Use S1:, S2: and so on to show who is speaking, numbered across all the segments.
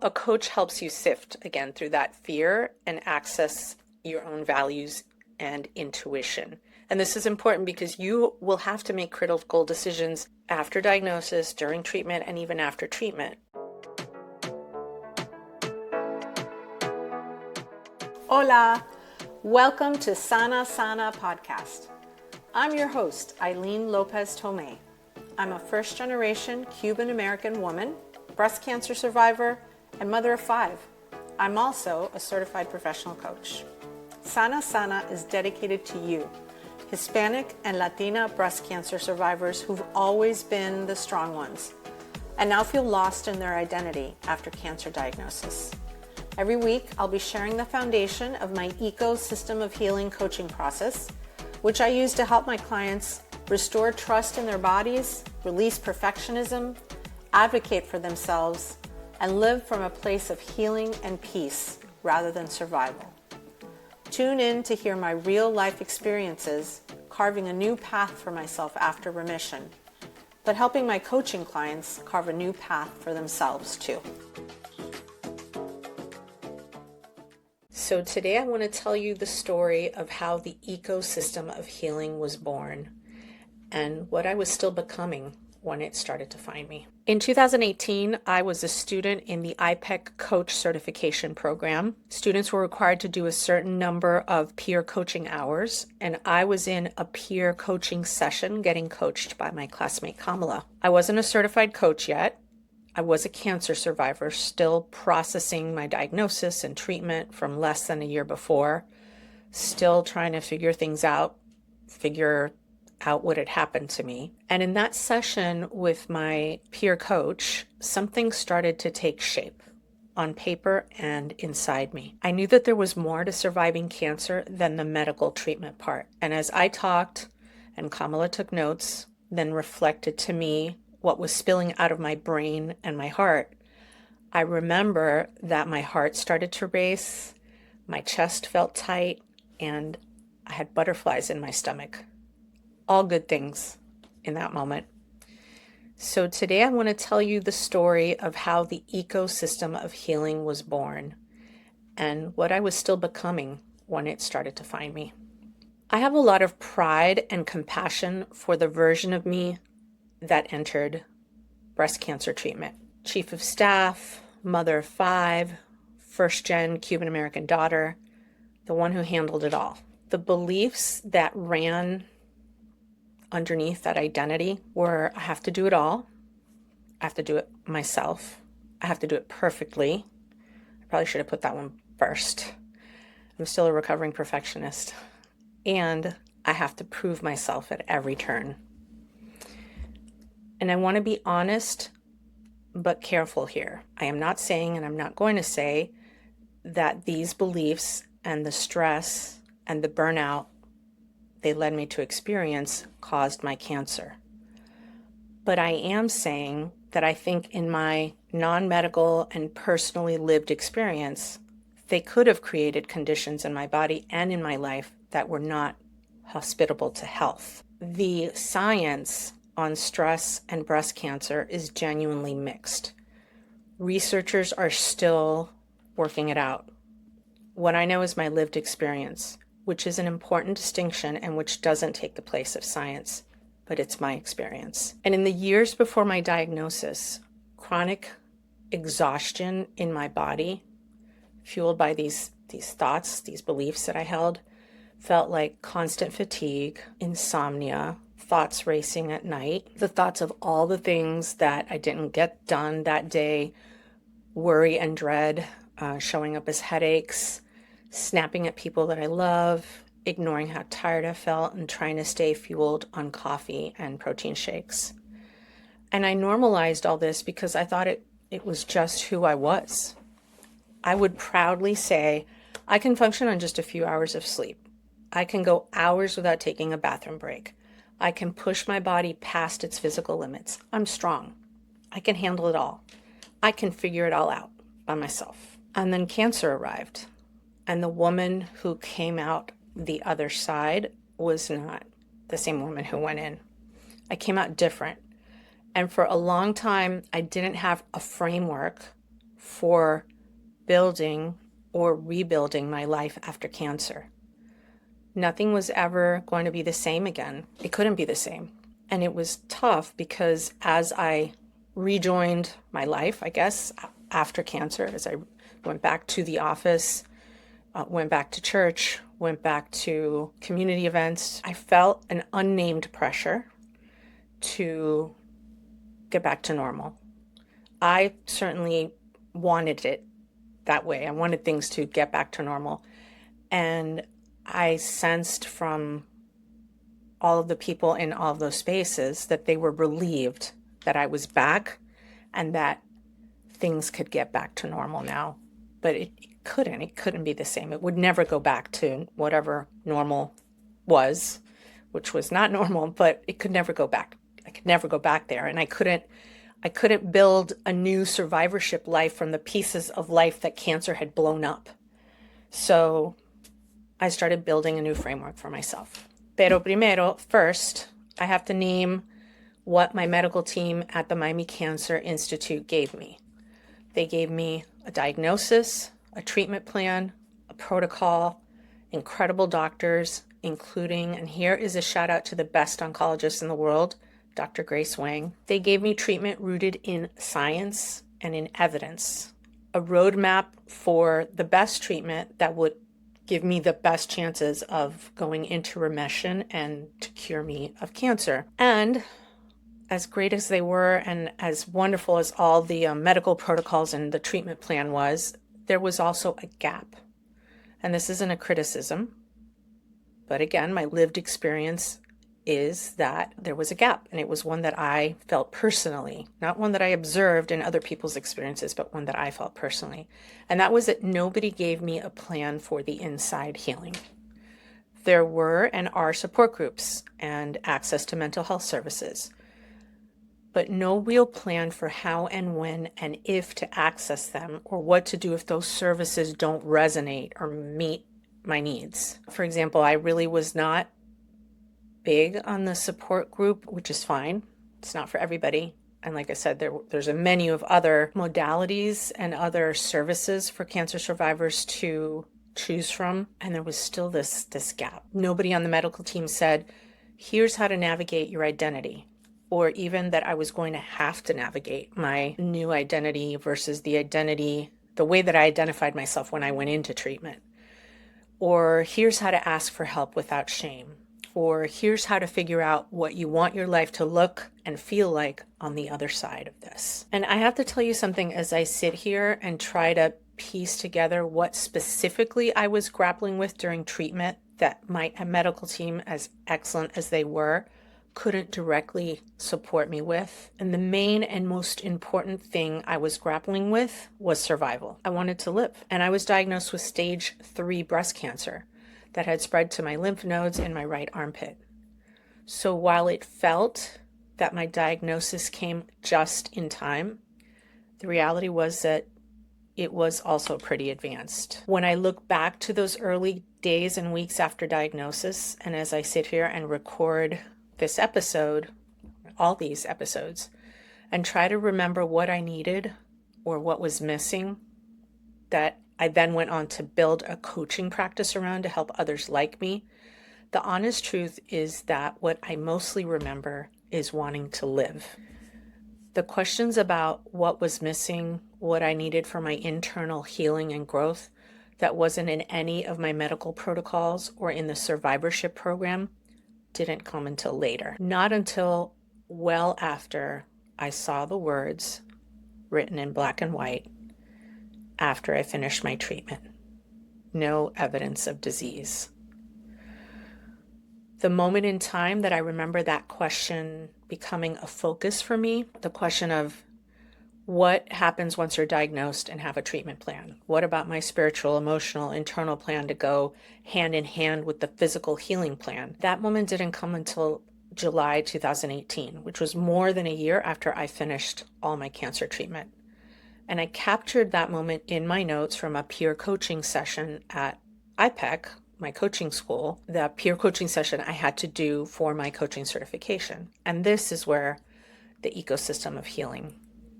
S1: A coach helps you sift again through that fear and access your own values and intuition. And this is important because you will have to make critical decisions after diagnosis, during treatment, and even after treatment. Hola! Welcome to Sana Sana podcast. I'm your host, Eileen Lopez Tomei. I'm a first-generation Cuban-American woman, breast cancer survivor, and mother of 5. I'm also a certified professional coach. Sana Sana is dedicated to you, Hispanic and Latina breast cancer survivors who've always been the strong ones and now feel lost in their identity after cancer diagnosis. Every week, I'll be sharing the foundation of my ecosystem of healing coaching process, which I use to help my clients restore trust in their bodies, release perfectionism, advocate for themselves, and live from a place of healing and peace rather than survival. Tune in to hear my real-life experiences, carving a new path for myself after remission, but helping my coaching clients carve a new path for themselves too. So today I want to tell you the story of how the ecosystem of healing was born and what I was still becoming when it started to find me. In 2018, I was a student in the IPEC coach certification program. Students were required to do a certain number of peer coaching hours, and I was in a peer coaching session getting coached by my classmate Kamala. I wasn't a certified coach yet. I was a cancer survivor, still processing my diagnosis and treatment from less than a year before, still trying to figure out what had happened to me. And in that session with my peer coach, something started to take shape on paper and inside me. I knew that there was more to surviving cancer than the medical treatment part. And as I talked and Kamala took notes, then reflected to me what was spilling out of my brain and my heart, I remember that my heart started to race, my chest felt tight, and I had butterflies in my stomach. All good things in that moment. So today I want to tell you the story of how the ecosystem of healing was born and what I was still becoming when it started to find me. I have a lot of pride and compassion for the version of me that entered breast cancer treatment. Chief of staff, mother of 5, first-gen Cuban-American daughter, the one who handled it all. The beliefs that ran underneath that identity were I have to do it all. I have to do it myself. I have to do it perfectly. I probably should have put that one first. I'm still a recovering perfectionist. And I have to prove myself at every turn. And I want to be honest, but careful here. I am not saying, and I'm not going to say, that these beliefs and the stress and the burnout they led me to experience caused my cancer. But I am saying that I think in my non-medical and personally lived experience, they could have created conditions in my body and in my life that were not hospitable to health. The science on stress and breast cancer is genuinely mixed. Researchers are still working it out. What I know is my lived experience, which is an important distinction and which doesn't take the place of science, but it's my experience. And in the years before my diagnosis, chronic exhaustion in my body, fueled by these thoughts, these beliefs that I held, felt like constant fatigue, insomnia, thoughts racing at night, the thoughts of all the things that I didn't get done that day, worry and dread showing up as headaches, snapping at people that I love, ignoring how tired I felt, and trying to stay fueled on coffee and protein shakes. And I normalized all this because I thought it was just who I was. I would proudly say, I can function on just a few hours of sleep. I can go hours without taking a bathroom break. I can push my body past its physical limits. I'm strong. I can handle it all. I can figure it all out by myself. And then cancer arrived. And the woman who came out the other side was not the same woman who went in. I came out different. And for a long time, I didn't have a framework for building or rebuilding my life after cancer. Nothing was ever going to be the same again. It couldn't be the same. And it was tough because as I rejoined my life, I guess, after cancer, as I went back to the office, went back to church, went back to community events, I felt an unnamed pressure to get back to normal. I certainly wanted it that way. I wanted things to get back to normal. And I sensed from all of the people in all of those spaces that they were relieved that I was back and that things could get back to normal now. But it couldn't be the same. It would never go back to whatever normal was, which was not normal, but it could never go back. I could never go back there. And I couldn't build a new survivorship life from the pieces of life that cancer had blown up. So I started building a new framework for myself. Pero primero, first, I have to name what my medical team at the Miami Cancer Institute gave me. They gave me a diagnosis, a treatment plan, a protocol, incredible doctors, including, and here is a shout out to the best oncologist in the world, Dr. Grace Wang. They gave me treatment rooted in science and in evidence, a roadmap for the best treatment that would give me the best chances of going into remission and to cure me of cancer. And as great as they were and as wonderful as all the medical protocols and the treatment plan was, there was also a gap. And this isn't a criticism, but again, my lived experience is that there was a gap, and it was one that I felt personally, not one that I observed in other people's experiences, but one that I felt personally. And that was that nobody gave me a plan for the inside healing. There were and are support groups and access to mental health services, but no real plan for how and when and if to access them or what to do if those services don't resonate or meet my needs. For example, I really was not big on the support group, which is fine. It's not for everybody. And like I said, there's a menu of other modalities and other services for cancer survivors to choose from. And there was still this gap. Nobody on the medical team said, here's how to navigate your identity, or even that I was going to have to navigate my new identity versus the way that I identified myself when I went into treatment. Or here's how to ask for help without shame. Or here's how to figure out what you want your life to look and feel like on the other side of this. And I have to tell you something as I sit here and try to piece together what specifically I was grappling with during treatment that my medical team, as excellent as they were, couldn't directly support me with. And the main and most important thing I was grappling with was survival. I wanted to live. And I was diagnosed with stage 3 breast cancer that had spread to my lymph nodes in my right armpit. So while it felt that my diagnosis came just in time, the reality was that it was also pretty advanced. When I look back to those early days and weeks after diagnosis, and as I sit here and record this episode, all these episodes, and try to remember what I needed or what was missing, that I then went on to build a coaching practice around to help others like me. The honest truth is that what I mostly remember is wanting to live. The questions about what was missing, what I needed for my internal healing and growth, that wasn't in any of my medical protocols or in the survivorship program, didn't come until later. Not until well after I saw the words written in black and white after I finished my treatment. No evidence of disease. The moment in time that I remember that question becoming a focus for me, the question of what happens once you're diagnosed and have a treatment plan? What about my spiritual, emotional, internal plan to go hand in hand with the physical healing plan? That moment didn't come until July 2018, which was more than a year after I finished all my cancer treatment. And I captured that moment in my notes from a peer coaching session at IPEC, my coaching school, the peer coaching session I had to do for my coaching certification. And this is where the ecosystem of healing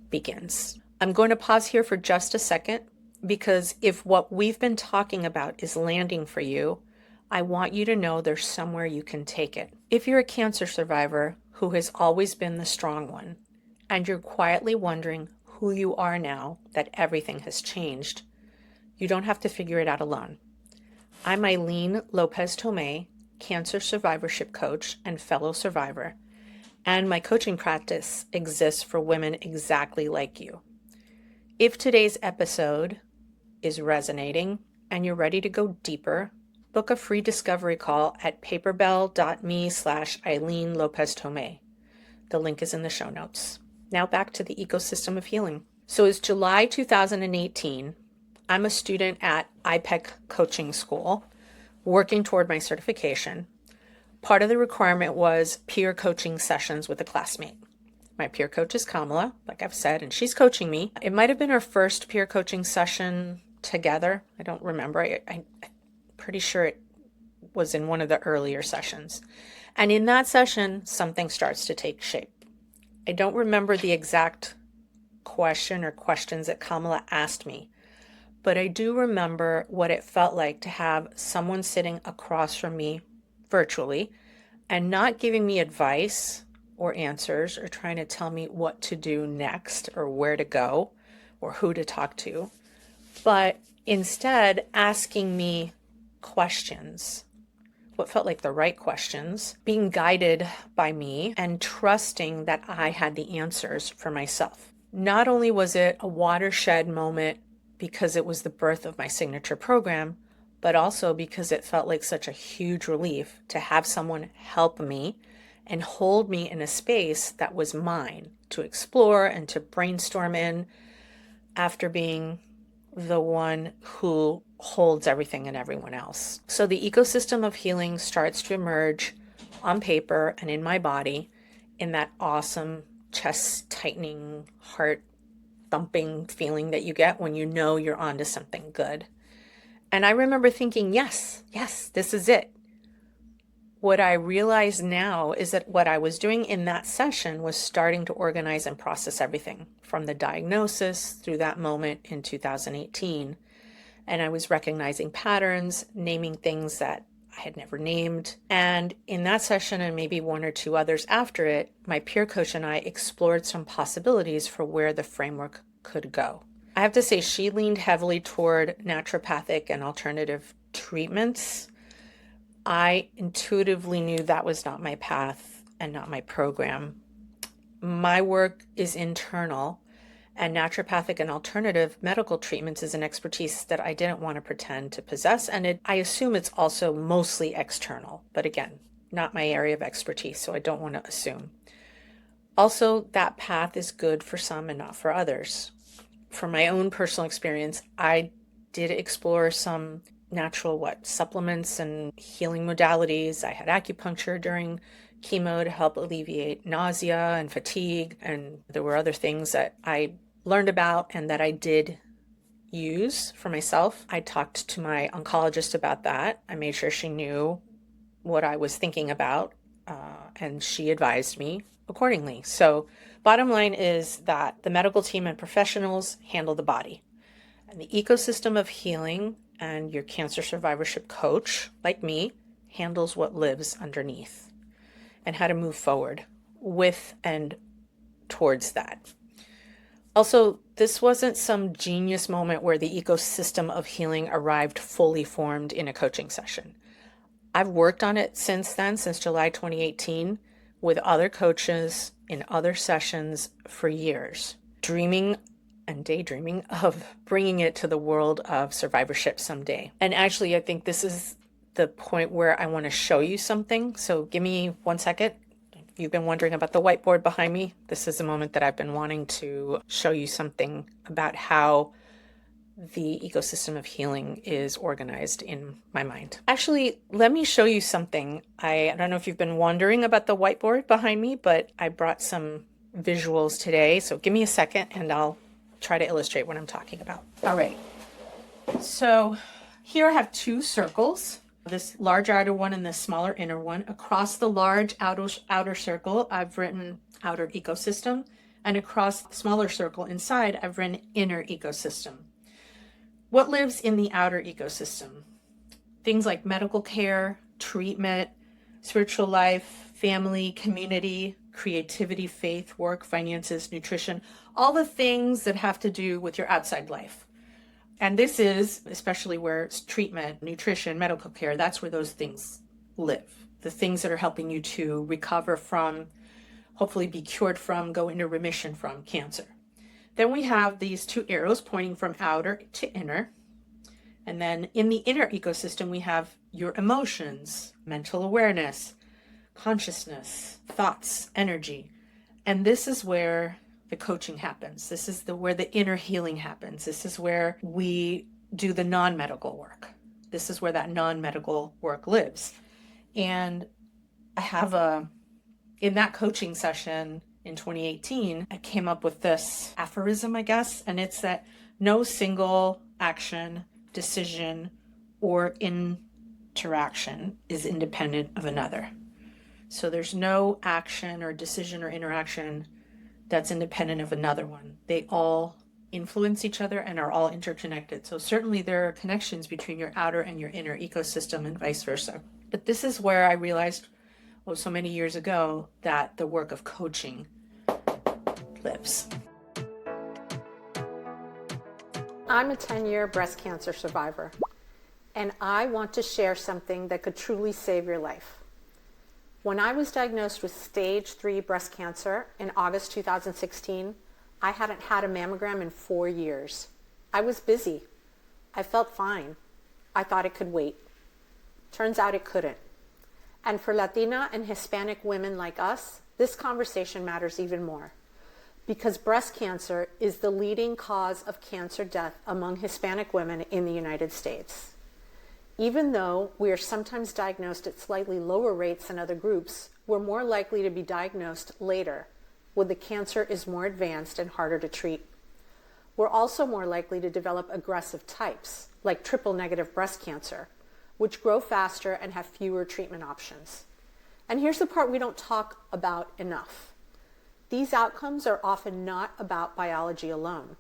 S1: begins. I'm going to pause here for just a second because if what we've been talking about is landing for you, I want you to know there's somewhere you can take it. If you're a cancer survivor who has always been the strong one, and you're quietly wondering who you are now that everything has changed, you don't have to figure it out alone. I'm Eileen Lopez Tomei, cancer survivorship coach and fellow survivor, and my coaching practice exists for women exactly like you. If today's episode is resonating and you're ready to go deeper, book a free discovery call at paperbell.me/Eileen Lopez Tomei. The link is in the show notes. Now back to the ecosystem of healing. So it's July 2018. I'm a student at IPEC Coaching School, working toward my certification. Part of the requirement was peer coaching sessions with a classmate. My peer coach is Kamala, like I've said, and she's coaching me. It might have been our first peer coaching session together. I don't remember. I'm pretty sure it was in one of the earlier sessions. And in that session, something starts to take shape. I don't remember the exact question or questions that Kamala asked me, but I do remember what it felt like to have someone sitting across from me virtually and not giving me advice or answers or trying to tell me what to do next or where to go or who to talk to, but instead asking me questions, what felt like the right questions, being guided by me and trusting that I had the answers for myself. Not only was it a watershed moment because it was the birth of my signature program, but also because it felt like such a huge relief to have someone help me and hold me in a space that was mine to explore and to brainstorm in after being the one who holds everything and everyone else. So the ecosystem of healing starts to emerge on paper and in my body in that awesome chest tightening, heart thumping feeling that you get when you know you're onto something good. And I remember thinking, yes, this is it. What I realize now is that what I was doing in that session was starting to organize and process everything from the diagnosis through that moment in 2018. And I was recognizing patterns, naming things that I had never named. And in that session, and maybe one or two others after it, my peer coach and I explored some possibilities for where the framework could go. I have to say, she leaned heavily toward naturopathic and alternative treatments. I intuitively knew that was not my path and not my program. My work is internal, and naturopathic and alternative medical treatments is an expertise that I didn't want to pretend to possess, and I assume it's also mostly external, but again, not my area of expertise, so I don't want to assume. Also, that path is good for some and not for others. From my own personal experience, I did explore some natural supplements and healing modalities. I had acupuncture during chemo to help alleviate nausea and fatigue, and there were other things that I learned about and that I did use for myself. I talked to my oncologist about that. I made sure she knew what I was thinking about, and she advised me accordingly. So bottom line is that the medical team and professionals handle the body, and the ecosystem of healing and your cancer survivorship coach, like me, handles what lives underneath and how to move forward with and towards that. Also, this wasn't some genius moment where the ecosystem of healing arrived fully formed in a coaching session. I've worked on it since then, since July 2018, with other coaches in other sessions for years, dreaming and daydreaming of bringing it to the world of survivorship someday. And actually, I think this is the point where I want to show you something. So give me 1 second. If you've been wondering about the whiteboard behind me, this is a moment that I've been wanting to show you something about how the ecosystem of healing is organized in my mind. Actually, let me show you something. I don't know if you've been wondering about the whiteboard behind me, but I brought some visuals today. So give me a second and I'll try to illustrate what I'm talking about. All right. So here I have two circles, this large outer one and this smaller inner one. Across the large outer circle, I've written outer ecosystem. And across the smaller circle inside, I've written inner ecosystem. What lives in the outer ecosystem? Things like medical care, treatment, spiritual life, family, community, creativity, faith, work, finances, nutrition, all the things that have to do with your outside life. And this is especially where it's treatment, nutrition, medical care, that's where those things live. The things that are helping you to recover from, hopefully be cured from, go into remission from cancer. Then we have these two arrows pointing from outer to inner. And then in the inner ecosystem, we have your emotions, mental awareness, consciousness, thoughts, energy. And this is where the coaching happens. This is where the inner healing happens. This is where we do the non-medical work. This is where that non-medical work lives. And I have in that coaching session in 2018, I came up with this aphorism, I guess, and it's that no single action, decision, or interaction is independent of another. So there's no action or decision or interaction that's independent of another one. They all influence each other and are all interconnected. So certainly there are connections between your outer and your inner ecosystem and vice versa. But this is where I realized, so many years ago, that the work of coaching lives.
S2: I'm a 10-year breast cancer survivor, and I want to share something that could truly save your life. When I was diagnosed with stage 3 breast cancer in August 2016, I hadn't had a mammogram in 4 years. I was busy. I felt fine. I thought it could wait. Turns out it couldn't. And for Latina and Hispanic women like us, this conversation matters even more, because breast cancer is the leading cause of cancer death among Hispanic women in the United States. Even though we are sometimes diagnosed at slightly lower rates than other groups, we're more likely to be diagnosed later, when the cancer is more advanced and harder to treat. We're also more likely to develop aggressive types, like triple-negative breast cancer, which grow faster and have fewer treatment options. And here's the part we don't talk about enough. These outcomes are often not about biology alone.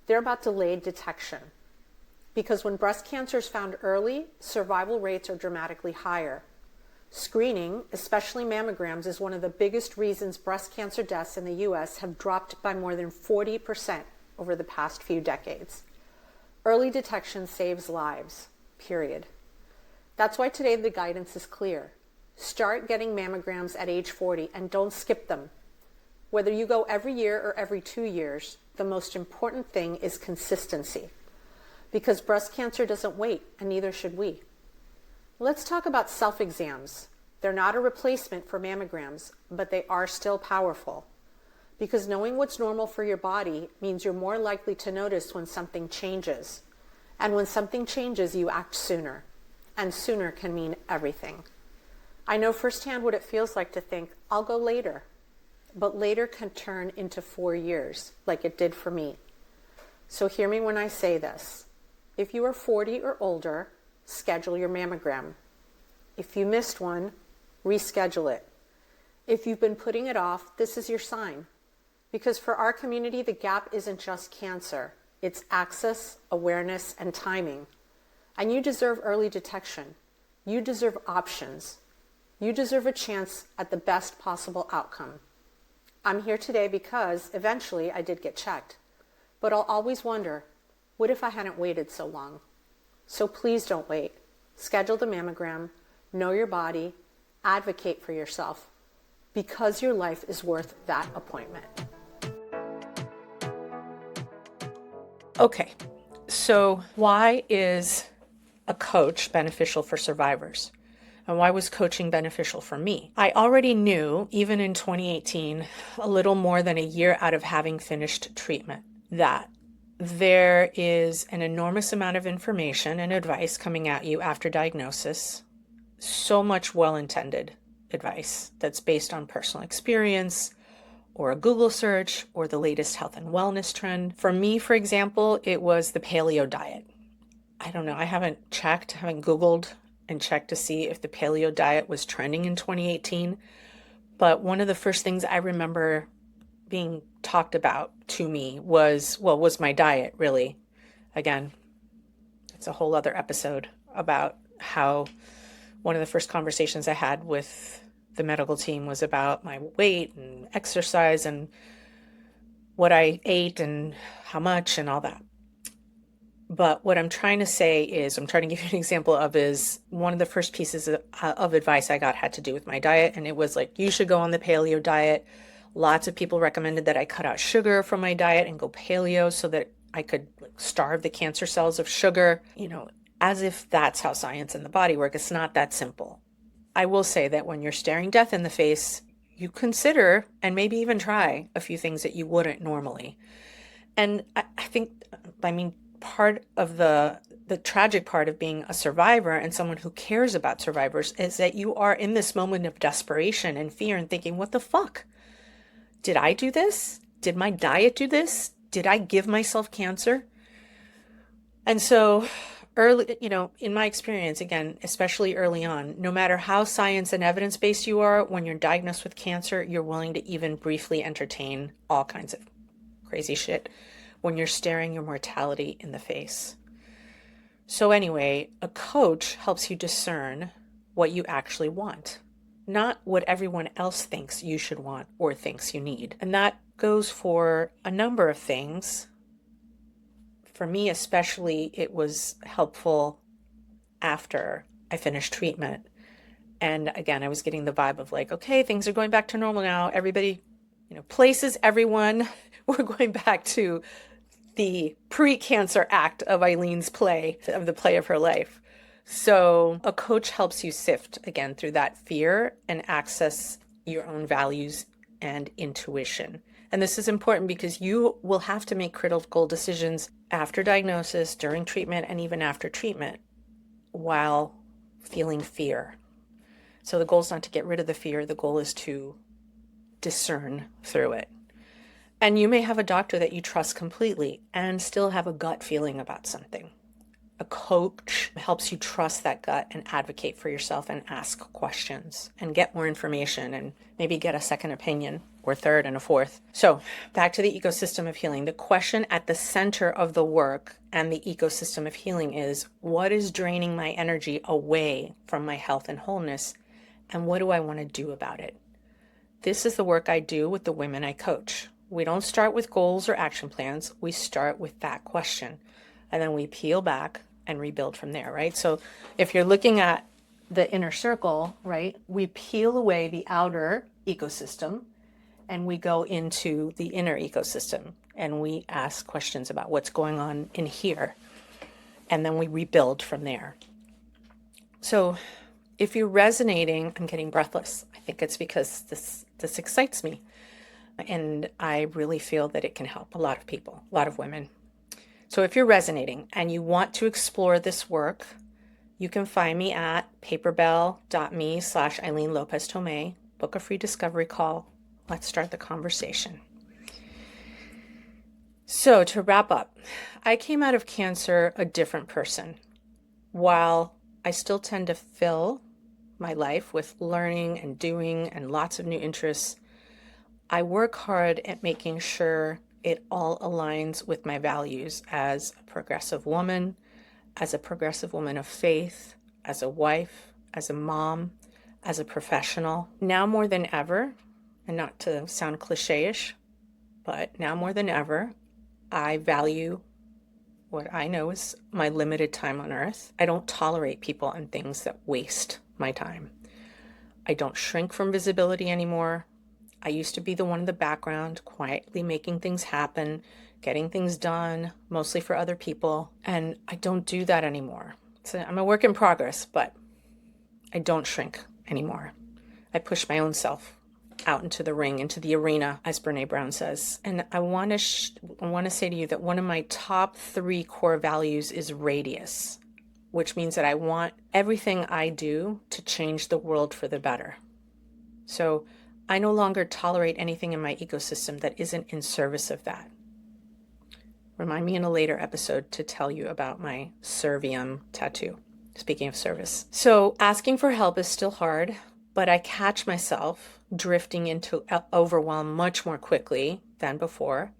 S2: They're about delayed detection. Because when breast cancer is found early, survival rates are dramatically higher. Screening, especially mammograms, is one of the biggest reasons breast cancer deaths in the US have dropped by more than 40% over the past few decades. Early detection saves lives, period. That's why today the guidance is clear. Start getting mammograms at age 40 and don't skip them. Whether you go every year or every 2 years, the most important thing is consistency. Because breast cancer doesn't wait, and neither should we. Let's talk about self-exams. They're not a replacement for mammograms, but they are still powerful. Because knowing what's normal for your body means you're more likely to notice when something changes. And when something changes, you act sooner. And sooner can mean everything. I know firsthand what it feels like to think, I'll go later. But later can turn into 4 years, like it did for me. So hear me when I say this. If you are 40 or older, schedule your mammogram. If you missed one, reschedule it. If you've been putting it off, this is your sign. Because for our community, the gap isn't just cancer. It's access, awareness, and timing. And you deserve early detection. You deserve options. You deserve a chance at the best possible outcome. I'm here today because eventually I did get checked. But I'll always wonder, what if I hadn't waited so long? So please don't wait. Schedule the mammogram, know your body, advocate for yourself, because your life is worth that appointment.
S1: Okay, so why is a coach beneficial for survivors? And why was coaching beneficial for me? I already knew, even in 2018, a little more than a year out of having finished treatment, that there is an enormous amount of information and advice coming at you after diagnosis, so much well-intended advice that's based on personal experience or a Google search or the latest health and wellness trend. For me, for example, it was the paleo diet. I don't know, I haven't Googled and checked to see if the paleo diet was trending in 2018. But one of the first things I remember being talked about to me was my diet, really. Again, it's a whole other episode about how one of the first conversations I had with the medical team was about my weight and exercise and what I ate and how much and all that. But what I'm trying to say is, I'm trying to give you an example of is one of the first pieces of advice I got had to do with my diet. And it was like, you should go on the paleo diet. Lots of people recommended that I cut out sugar from my diet and go paleo so that I could starve the cancer cells of sugar, as if that's how science and the body work. It's not that simple. I will say that when you're staring death in the face, you consider and maybe even try a few things that you wouldn't normally. And I think, part of the tragic part of being a survivor and someone who cares about survivors is that you are in this moment of desperation and fear and thinking, what the fuck? Did I do this? Did my diet do this? Did I give myself cancer? And so early, in my experience, again, especially early on, no matter how science and evidence-based you are, when you're diagnosed with cancer, you're willing to even briefly entertain all kinds of crazy shit when you're staring your mortality in the face. So anyway, a coach helps you discern what you actually want, not what everyone else thinks you should want or thinks you need. And that goes for a number of things. For me especially, it was helpful after I finished treatment. And again, I was getting the vibe of like, okay, things are going back to normal now. Everybody, places, everyone, we're going back to the pre-cancer act of Eileen's play, of the play of her life. So a coach helps you sift again through that fear and access your own values and intuition. And this is important because you will have to make critical decisions after diagnosis, during treatment, and even after treatment while feeling fear. So the goal is not to get rid of the fear. The goal is to discern through it. And you may have a doctor that you trust completely and still have a gut feeling about something. A coach helps you trust that gut and advocate for yourself and ask questions and get more information and maybe get a second opinion or third and a fourth. So back to the ecosystem of healing. The question at the center of the work and the ecosystem of healing is, what is draining my energy away from my health and wholeness? And what do I want to do about it? This is the work I do with the women I coach. We don't start with goals or action plans. We start with that question. And then we peel back and rebuild from there, right? So if you're looking at the inner circle, right, we peel away the outer ecosystem and we go into the inner ecosystem and we ask questions about what's going on in here. And then we rebuild from there. So if you're resonating, I'm getting breathless. I think it's because this excites me. And I really feel that it can help a lot of people, a lot of women. So if you're resonating and you want to explore this work, you can find me at paperbell.me/Eileen Lopez Tomei. Book a free discovery call. Let's start the conversation. So to wrap up, I came out of cancer a different person. While I still tend to fill my life with learning and doing and lots of new interests, I work hard at making sure it all aligns with my values as a progressive woman, as a progressive woman of faith, as a wife, as a mom, as a professional. Now more than ever, and not to sound cliche-ish, but now more than ever, I value what I know is my limited time on earth. I don't tolerate people and things that waste my time. I don't shrink from visibility anymore. I used to be the one in the background, quietly making things happen, getting things done, mostly for other people. And I don't do that anymore. So I'm a work in progress, but I don't shrink anymore. I push my own self out into the ring, into the arena, as Brene Brown says. And I want to say to you that one of my top 3 core values is radius, which means that I want everything I do to change the world for the better. So I no longer tolerate anything in my ecosystem that isn't in service of that. Remind me in a later episode to tell you about my Servium tattoo, speaking of service. So asking for help is still hard, but I catch myself drifting into overwhelm much more quickly than before.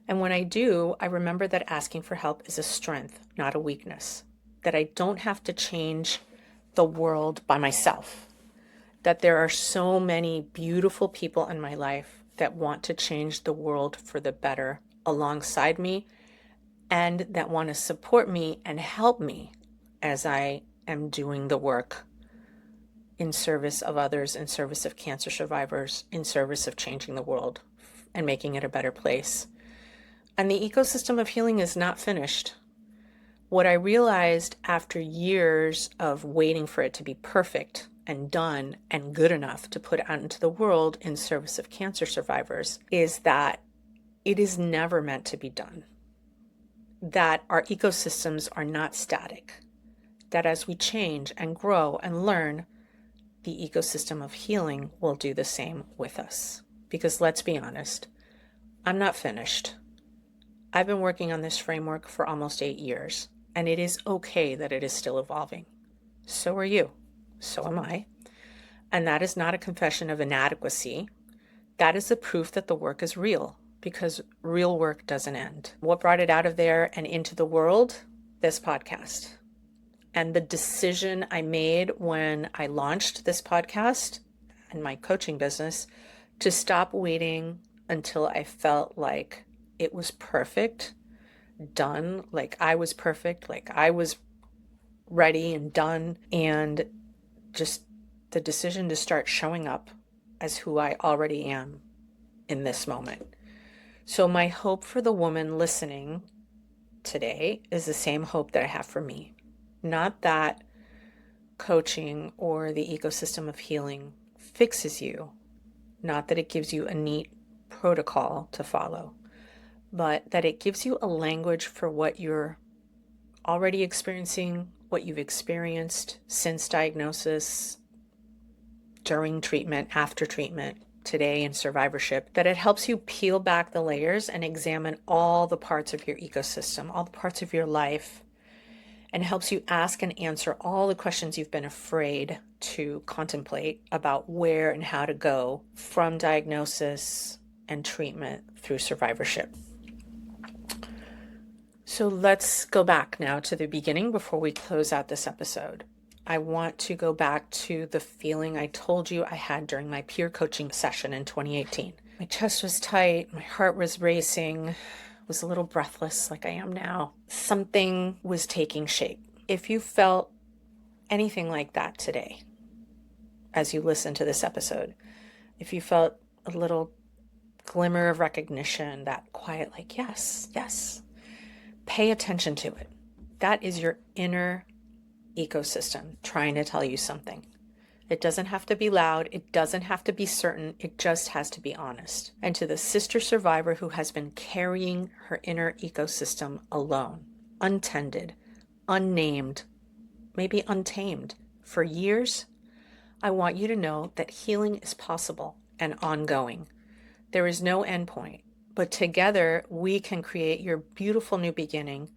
S1: And when I do, I remember that asking for help is a strength, not a weakness. That I don't have to change the world by myself. That there are so many beautiful people in my life that want to change the world for the better alongside me, and that want to support me and help me as I am doing the work in service of others, in service of cancer survivors, in service of changing the world and making it a better place. And the ecosystem of healing is not finished. What I realized after years of waiting for it to be perfect and done and good enough to put out into the world in service of cancer survivors is that it is never meant to be done. That our ecosystems are not static. That as we change and grow and learn, the ecosystem of healing will do the same with us. Because let's be honest, I'm not finished. I've been working on this framework for almost 8 years, and it is okay that it is still evolving. So are you. So am I. And that is not a confession of inadequacy. That is the proof that the work is real, because real work doesn't end. What brought it out of there and into the world? This podcast. And the decision I made when I launched this podcast and my coaching business to stop waiting until I felt like it was perfect, done, like I was perfect, like I was ready and done, and just the decision to start showing up as who I already am in this moment. So my hope for the woman listening today is the same hope that I have for me. Not that coaching or the ecosystem of healing fixes you, not that it gives you a neat protocol to follow, but that it gives you a language for what you're already experiencing, what you've experienced since diagnosis, during treatment, after treatment, today in survivorship, that it helps you peel back the layers and examine all the parts of your ecosystem, all the parts of your life, and helps you ask and answer all the questions you've been afraid to contemplate about where and how to go from diagnosis and treatment through survivorship. So let's go back now to the beginning before we close out this episode. I want to go back to the feeling I told you I had during my peer coaching session in 2018. My chest was tight, my heart was racing, was a little breathless like I am now. Something was taking shape. If you felt anything like that today, as you listen to this episode, if you felt a little glimmer of recognition, that quiet like, yes, yes, pay attention to it. That is your inner ecosystem trying to tell you something. It doesn't have to be loud. It doesn't have to be certain. It just has to be honest. And to the sister survivor who has been carrying her inner ecosystem alone, untended, unnamed, maybe untamed for years, I want you to know that healing is possible and ongoing. There is no endpoint, but together we can create your beautiful new beginning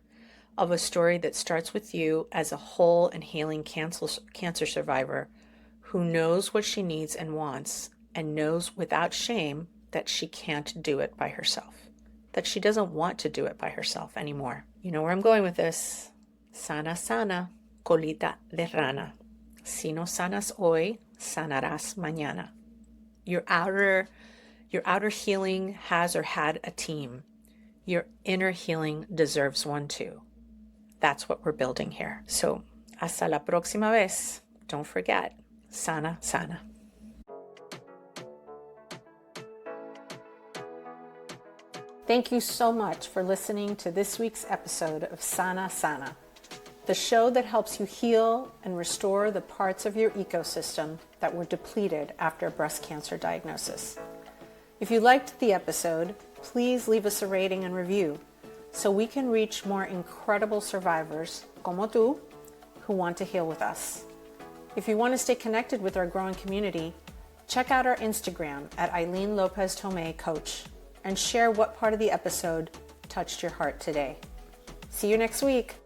S1: of a story that starts with you as a whole and healing cancer survivor who knows what she needs and wants and knows without shame that she can't do it by herself, that she doesn't want to do it by herself anymore. You know where I'm going with this. Sana, sana, colita de rana. Si no sanas hoy, sanarás mañana. Your outer healing has or had a team. Your inner healing deserves one too. That's what we're building here. So, hasta la próxima vez. Don't forget, sana, sana.
S2: Thank you so much for listening to this week's episode of Sana Sana, the show that helps you heal and restore the parts of your ecosystem that were depleted after a breast cancer diagnosis. If you liked the episode, please leave us a rating and review so we can reach more incredible survivors como tú who want to heal with us. If you want to stay connected with our growing community, check out our Instagram at Eileen Lopez Tomei Coach and share what part of the episode touched your heart today. See you next week.